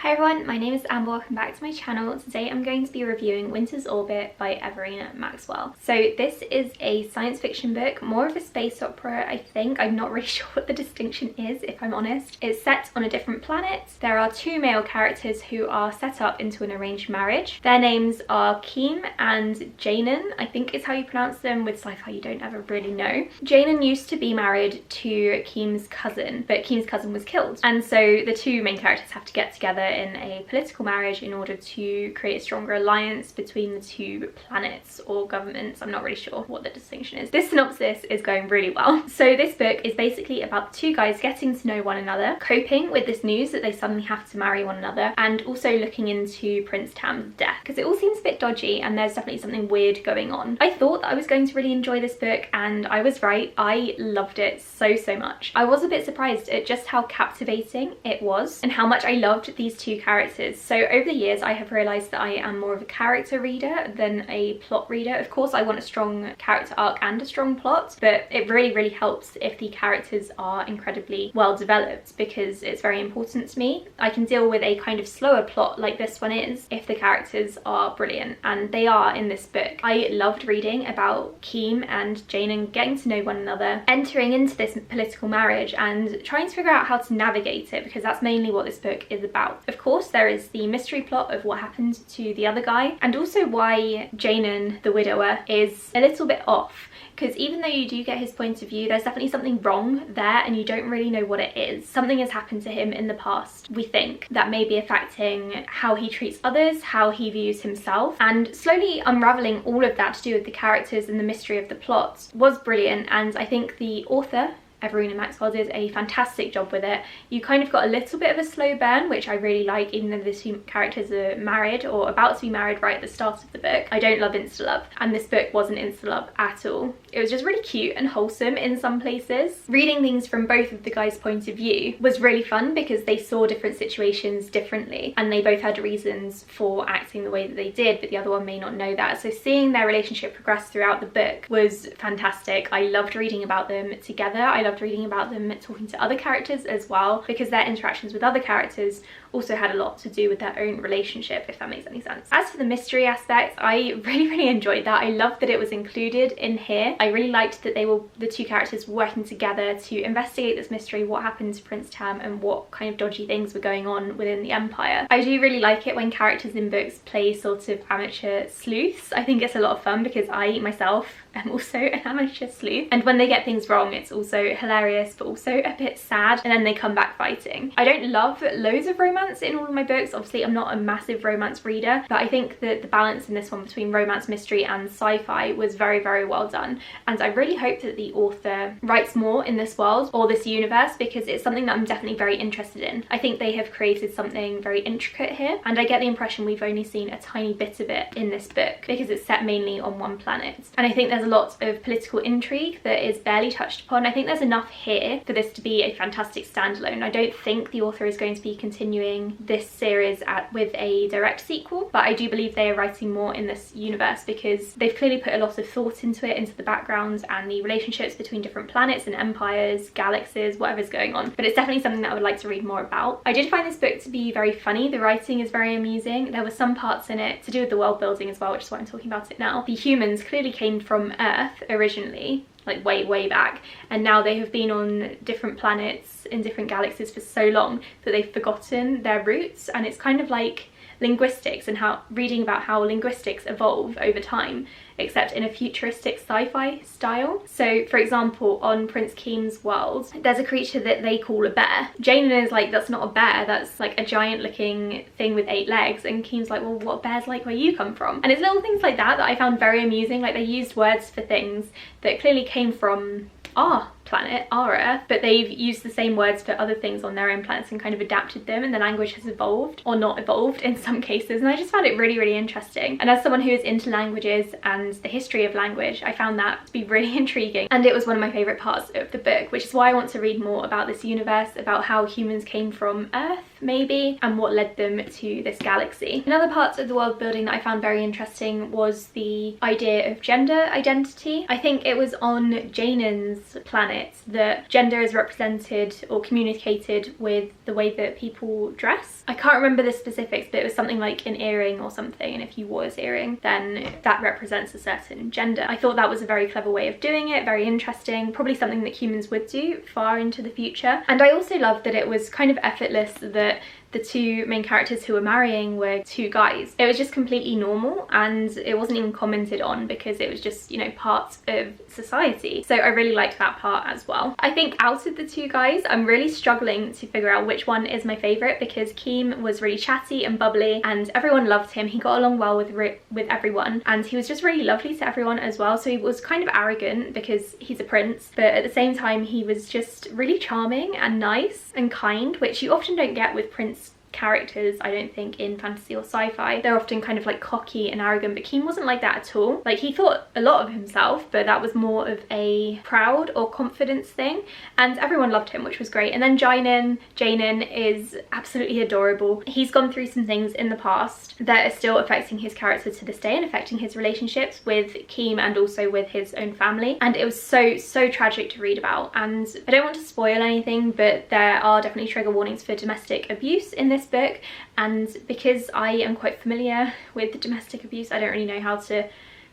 Hi everyone, my name is Amber, welcome back to my channel. Today I'm going to be reviewing Winter's Orbit by Everina Maxwell. So this is a science fiction book, more of a space opera I think. I'm not really sure what the distinction is if I'm honest. It's set on a different planet. There are two male characters who are set up into an arranged marriage. Their names are Keem and Jainan, I think is how you pronounce them. With sci-fi you don't ever really know. Jainan used to be married to Keem's cousin, but Keem's cousin was killed. And so the two main characters have to get together in a political marriage in order to create a stronger alliance between the two planets or governments. I'm not really sure what the distinction is. This synopsis is going really well. So this book is basically about the two guys getting to know one another, coping with this news that they suddenly have to marry one another, and also looking into Prince Tam's death, because it all seems a bit dodgy and there's definitely something weird going on. I thought that I was going to really enjoy this book and I was right. I loved it so much. I was a bit surprised at just how captivating it was and how much I loved these two characters. So over the years I have realised that I am more of a character reader than a plot reader. Of course I want a strong character arc and a strong plot, but it really helps if the characters are incredibly well developed, because it's very important to me. I can deal with a kind of slower plot like this one is if the characters are brilliant, and they are in this book. I loved reading about Keem and Jainan getting to know one another, entering into this political marriage and trying to figure out how to navigate it, because that's mainly what this book is about. Of course there is the mystery plot of what happened to the other guy, and also why Jainan, the widower, is a little bit off, because even though you do get his point of view, there's definitely something wrong there and you don't really know what it is. Something has happened to him in the past, we think, that may be affecting how he treats others, how he views himself, and slowly unravelling all of that to do with the characters and the mystery of the plot was brilliant. And I think the author, Everina Maxwell, did a fantastic job with it. You kind of got a little bit of a slow burn, which I really like, even though the two characters are married or about to be married right at the start of the book. I don't love insta-love, and this book wasn't insta-love at all. It was just really cute and wholesome in some places. Reading things from both of the guys' point of view was really fun because they saw different situations differently and they both had reasons for acting the way that they did, but the other one may not know that. So seeing their relationship progress throughout the book was fantastic. I loved reading about them together. I loved reading about them talking to other characters as well, because their interactions with other characters also had a lot to do with their own relationship, if that makes any sense. As for the mystery aspect, I really enjoyed that. I loved that it was included in here. I really liked that the two characters working together to investigate this mystery, what happened to Prince Tam and what kind of dodgy things were going on within the Empire. I do really like it when characters in books play sort of amateur sleuths. I think it's a lot of fun because I myself am also an amateur sleuth, and when they get things wrong it's also hilarious but also a bit sad, and then they come back fighting. I don't love loads of romance in all of my books. Obviously I'm not a massive romance reader, but I think that the balance in this one between romance, mystery and sci-fi was very well done, and I really hope that the author writes more in this world or this universe, because it's something that I'm definitely very interested in. I think they have created something very intricate here, and I get the impression we've only seen a tiny bit of it in this book because it's set mainly on one planet, and I think there's a lot of political intrigue that is barely touched upon. I think there's enough here for this to be a fantastic standalone. I don't think the author is going to be continuing this series with a direct sequel, but I do believe they are writing more in this universe because they've clearly put a lot of thought into it, into the backgrounds and the relationships between different planets and empires, galaxies, whatever's going on. But it's definitely something that I would like to read more about. I did find this book to be very funny. The writing is very amusing. There were some parts in it to do with the world building as well, which is why I'm talking about it now. The humans clearly came from Earth originally, like way back, and now they have been on different planets in different galaxies for so long that they've forgotten their roots, and it's kind of like linguistics and how reading about how linguistics evolve over time, except in a futuristic sci-fi style. So for example, on Prince Keem's world there's a creature that they call a bear. Jainan is like, that's not a bear, that's like a giant looking thing with 8 legs, and Keem's like, well, what bear's like where you come from? And it's little things like that I found very amusing. Like they used words for things that clearly came from our planet, our Earth, but they've used the same words for other things on their own planets and kind of adapted them, and the language has evolved or not evolved in some cases, and I just found it really interesting. And as someone who is into languages and the history of language, I found that to be really intriguing, and it was one of my favourite parts of the book, which is why I want to read more about this universe, about how humans came from Earth maybe, and what led them to this galaxy. Another part of the world building that I found very interesting was the idea of gender identity. I think it was on Jainan's planet it that gender is represented or communicated with the way that people dress. I can't remember the specifics, but it was something like an earring or something, and if you wore this earring then that represents a certain gender. I thought that was a very clever way of doing it, very interesting, probably something that humans would do far into the future. And I also loved that it was kind of effortless that the two main characters who were marrying were two guys. It was just completely normal, and it wasn't even commented on because it was just, you know, part of society. So I really liked that part as well. I think out of the two guys, I'm really struggling to figure out which one is my favourite, because Keem was really chatty and bubbly and everyone loved him. He got along well with everyone, and he was just really lovely to everyone as well. So he was kind of arrogant because he's a prince, but at the same time he was just really charming and nice and kind, which you often don't get with prince characters, I don't think, in fantasy or sci-fi. They're often kind of like cocky and arrogant, but Keem wasn't like that at all. Like, he thought a lot of himself, but that was more of a proud or confidence thing, and everyone loved him, which was great. And then Jainan is absolutely adorable. He's gone through some things in the past that are still affecting his character to this day and affecting his relationships with Keem and also with his own family, and it was so tragic to read about. And I don't want to spoil anything, but there are definitely trigger warnings for domestic abuse in this book, and because I am quite familiar with domestic abuse, I don't really know how to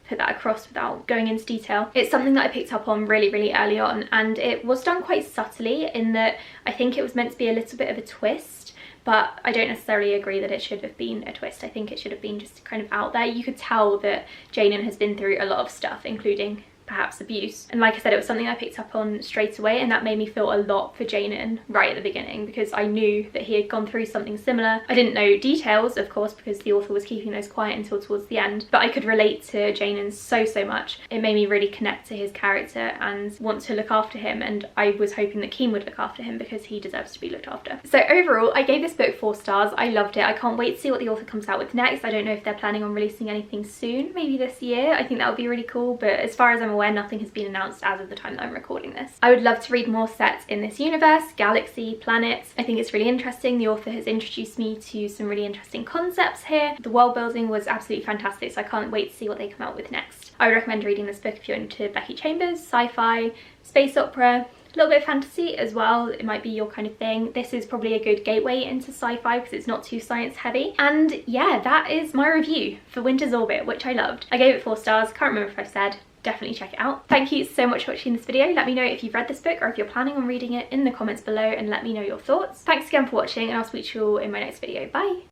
put that across without going into detail. It's something that I picked up on really early on, and it was done quite subtly in that I think it was meant to be a little bit of a twist, but I don't necessarily agree that it should have been a twist. I think it should have been just kind of out there. You could tell that Jainan has been through a lot of stuff, including perhaps abuse, and like I said, it was something I picked up on straight away, and that made me feel a lot for Jainan right at the beginning, because I knew that he had gone through something similar. I didn't know details, of course, because the author was keeping those quiet until towards the end, but I could relate to Jainan so much. It made me really connect to his character and want to look after him, and I was hoping that Keem would look after him because he deserves to be looked after. So overall, I gave this book 4 stars. I loved it. I can't wait to see what the author comes out with next. I don't know if they're planning on releasing anything soon, maybe this year. I think that would be really cool, but as far as I'm aware, nothing has been announced as of the time that I'm recording this. I would love to read more sets in this universe, galaxy, planets. I think it's really interesting. The author has introduced me to some really interesting concepts here. The world building was absolutely fantastic, so I can't wait to see what they come out with next. I would recommend reading this book if you're into Becky Chambers, sci-fi, space opera, a little bit of fantasy as well. It might be your kind of thing. This is probably a good gateway into sci-fi because it's not too science heavy. And yeah, that is my review for Winter's Orbit, which I loved. I gave it 4 stars. Can't remember if I've said. Definitely check it out. Thank you so much for watching this video. Let me know if you've read this book or if you're planning on reading it in the comments below, and let me know your thoughts. Thanks again for watching, and I'll speak to you all in my next video. Bye!